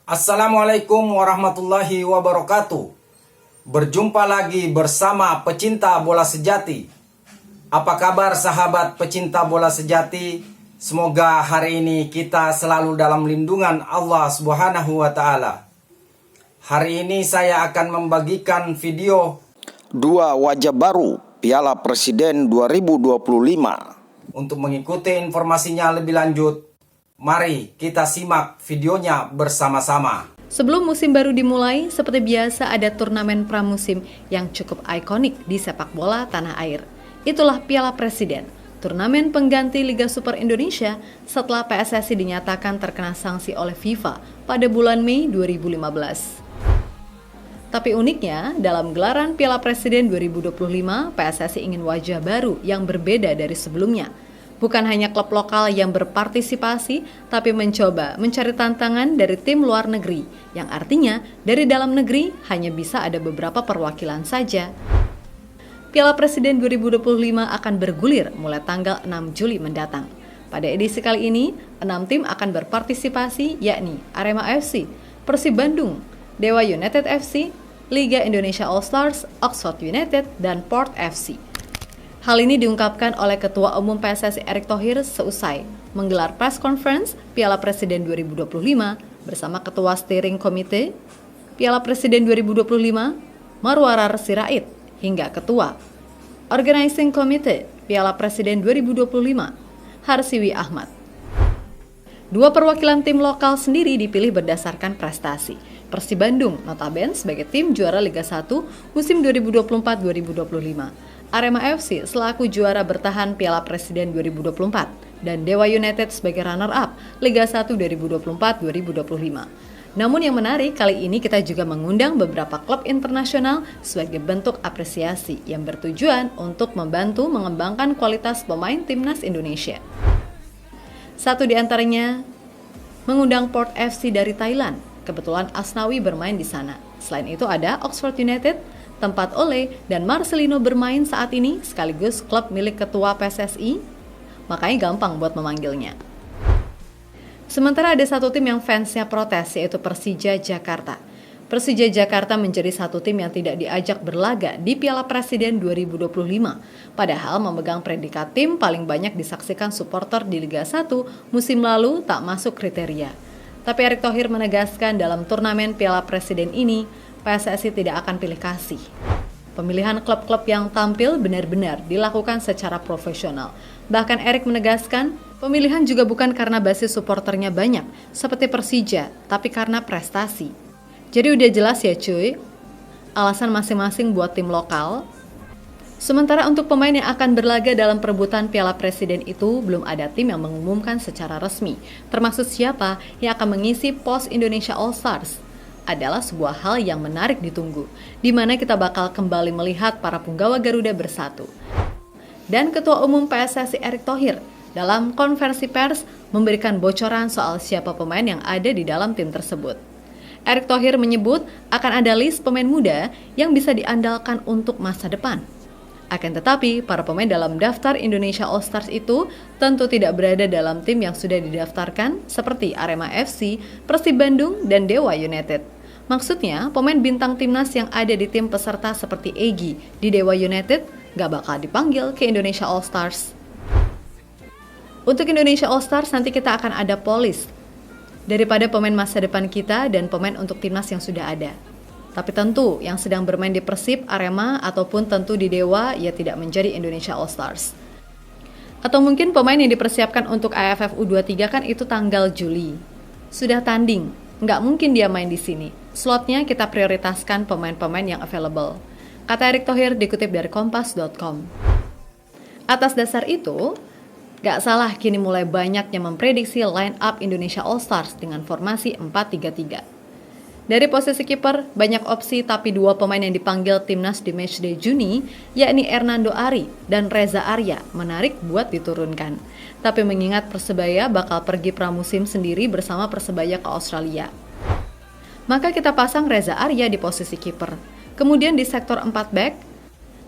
Assalamualaikum warahmatullahi wabarakatuh. Berjumpa lagi bersama pecinta bola sejati. Apa kabar sahabat pecinta bola sejati? Semoga hari ini kita selalu dalam lindungan Allah Subhanahu wa taala. Hari ini saya akan membagikan video dua wajah baru Piala Presiden 2025. Untuk mengikuti informasinya lebih lanjut, mari kita simak videonya bersama-sama. Sebelum musim baru dimulai, seperti biasa ada turnamen pramusim yang cukup ikonik di sepak bola tanah air. Itulah Piala Presiden, turnamen pengganti Liga Super Indonesia setelah PSSI dinyatakan terkena sanksi oleh FIFA pada bulan Mei 2015. Tapi uniknya, dalam gelaran Piala Presiden 2025, PSSI ingin wajah baru yang berbeda dari sebelumnya. Bukan hanya klub lokal yang berpartisipasi, tapi mencoba mencari tantangan dari tim luar negeri, yang artinya dari dalam negeri hanya bisa ada beberapa perwakilan saja. Piala Presiden 2025 akan bergulir mulai tanggal 6 Juli mendatang. Pada edisi kali ini, 6 tim akan berpartisipasi, yakni Arema FC, Persib Bandung, Dewa United FC, Liga Indonesia All-Stars, Oxford United, dan Port FC. Hal ini diungkapkan oleh Ketua Umum PSSI Erick Thohir seusai menggelar press conference Piala Presiden 2025 bersama Ketua Steering Komite Piala Presiden 2025 Marwarar Sirait hingga Ketua Organizing Committee Piala Presiden 2025 Harsiwi Ahmad. Dua perwakilan tim lokal sendiri dipilih berdasarkan prestasi. Persib Bandung notabene sebagai tim juara Liga 1 musim 2024-2025. Arema FC selaku juara bertahan Piala Presiden 2024 dan Dewa United sebagai runner-up Liga 1 2024-2025. Namun yang menarik, kali ini kita juga mengundang beberapa klub internasional sebagai bentuk apresiasi yang bertujuan untuk membantu mengembangkan kualitas pemain timnas Indonesia. Satu di antaranya mengundang Port FC dari Thailand. Kebetulan Asnawi bermain di sana. Selain itu ada Oxford United, tempat Ole dan Marcelino bermain saat ini, sekaligus klub milik Ketua PSSI, makanya gampang buat memanggilnya. Sementara ada satu tim yang fansnya protes, yaitu Persija Jakarta. Persija Jakarta menjadi satu tim yang tidak diajak berlaga di Piala Presiden 2025, padahal memegang predikat tim paling banyak disaksikan supporter di Liga 1 musim lalu tak masuk kriteria. Tapi Erick Thohir menegaskan dalam turnamen Piala Presiden ini, PSSI tidak akan pilih kasih. Pemilihan klub-klub yang tampil benar-benar dilakukan secara profesional. Bahkan Erick menegaskan, pemilihan juga bukan karena basis supporternya banyak, seperti Persija, tapi karena prestasi. Jadi udah jelas ya cuy, alasan masing-masing buat tim lokal. Sementara untuk pemain yang akan berlaga dalam perebutan Piala Presiden itu, belum ada tim yang mengumumkan secara resmi, termasuk siapa yang akan mengisi pos Indonesia All-Stars. Adalah sebuah hal yang menarik ditunggu, di mana kita bakal kembali melihat para punggawa Garuda bersatu. Dan Ketua Umum PSSI Erick Thohir dalam konferensi pers memberikan bocoran soal siapa pemain yang ada di dalam tim tersebut. Erick Thohir menyebut akan ada list pemain muda yang bisa diandalkan untuk masa depan. Akan tetapi, para pemain dalam daftar Indonesia All-Stars itu tentu tidak berada dalam tim yang sudah didaftarkan seperti Arema FC, Persib Bandung, dan Dewa United. Maksudnya, pemain bintang timnas yang ada di tim peserta seperti Egy di Dewa United gak bakal dipanggil ke Indonesia All-Stars. Untuk Indonesia All-Stars nanti kita akan ada polis daripada pemain masa depan kita dan pemain untuk timnas yang sudah ada. Tapi tentu yang sedang bermain di Persib, Arema, ataupun tentu di Dewa ya tidak menjadi Indonesia All-Stars. Atau mungkin pemain yang dipersiapkan untuk AFF U23 kan itu tanggal Juli. Sudah tanding, nggak mungkin dia main di sini. Slotnya kita prioritaskan pemain-pemain yang available. Kata Erick Thohir dikutip dari kompas.com. Atas dasar itu, gak salah kini mulai banyak yang memprediksi line up Indonesia All-Stars dengan formasi 4-3-3. Dari posisi kiper, banyak opsi tapi dua pemain yang dipanggil timnas di matchday Juni, yakni Hernando Ari dan Reza Arya, menarik buat diturunkan. Tapi mengingat Persebaya bakal pergi pramusim sendiri bersama Persebaya ke Australia, maka kita pasang Reza Arya di posisi kiper. Kemudian di sektor 4 back,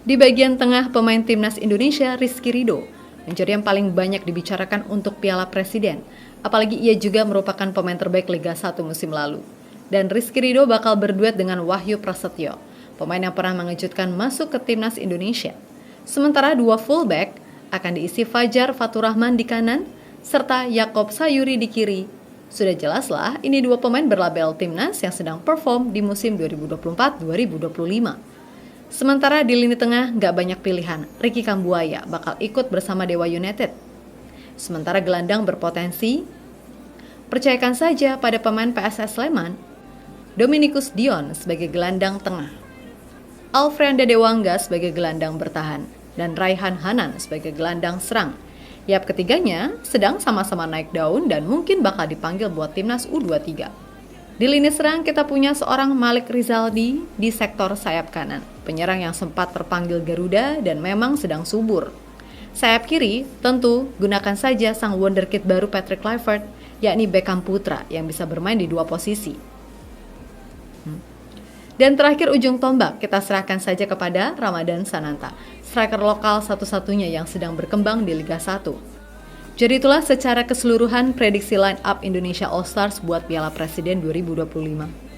di bagian tengah pemain timnas Indonesia Rizky Ridho menjadi yang paling banyak dibicarakan untuk Piala Presiden, apalagi ia juga merupakan pemain terbaik Liga 1 musim lalu. Dan Rizky Ridho bakal berduet dengan Wahyu Prasetyo, pemain yang pernah mengejutkan masuk ke timnas Indonesia. Sementara dua fullback akan diisi Fajar Faturrahman di kanan, serta Yakob Sayuri di kiri. Sudah jelaslah ini dua pemain berlabel timnas yang sedang perform di musim 2024-2025. Sementara di lini tengah nggak banyak pilihan, Ricky Kambuaya bakal ikut bersama Dewa United. Sementara gelandang berpotensi, percayakan saja pada pemain PSS Sleman, Dominikus Dion sebagai gelandang tengah, Alfreanda Dewangga sebagai gelandang bertahan, dan Raihan Hanan sebagai gelandang serang. Yap, ketiganya sedang sama-sama naik daun dan mungkin bakal dipanggil buat timnas U23. Di lini serang kita punya seorang Malik Rizaldi di sektor sayap kanan, penyerang yang sempat terpanggil Garuda dan memang sedang subur. Sayap kiri, tentu gunakan saja sang wonderkid baru Patrick Kluivert, yakni Beckham Putra yang bisa bermain di dua posisi. Dan terakhir ujung tombak, kita serahkan saja kepada Ramadan Sananta, striker lokal satu-satunya yang sedang berkembang di Liga 1. Jadi itulah secara keseluruhan prediksi line up Indonesia All Stars buat Piala Presiden 2025.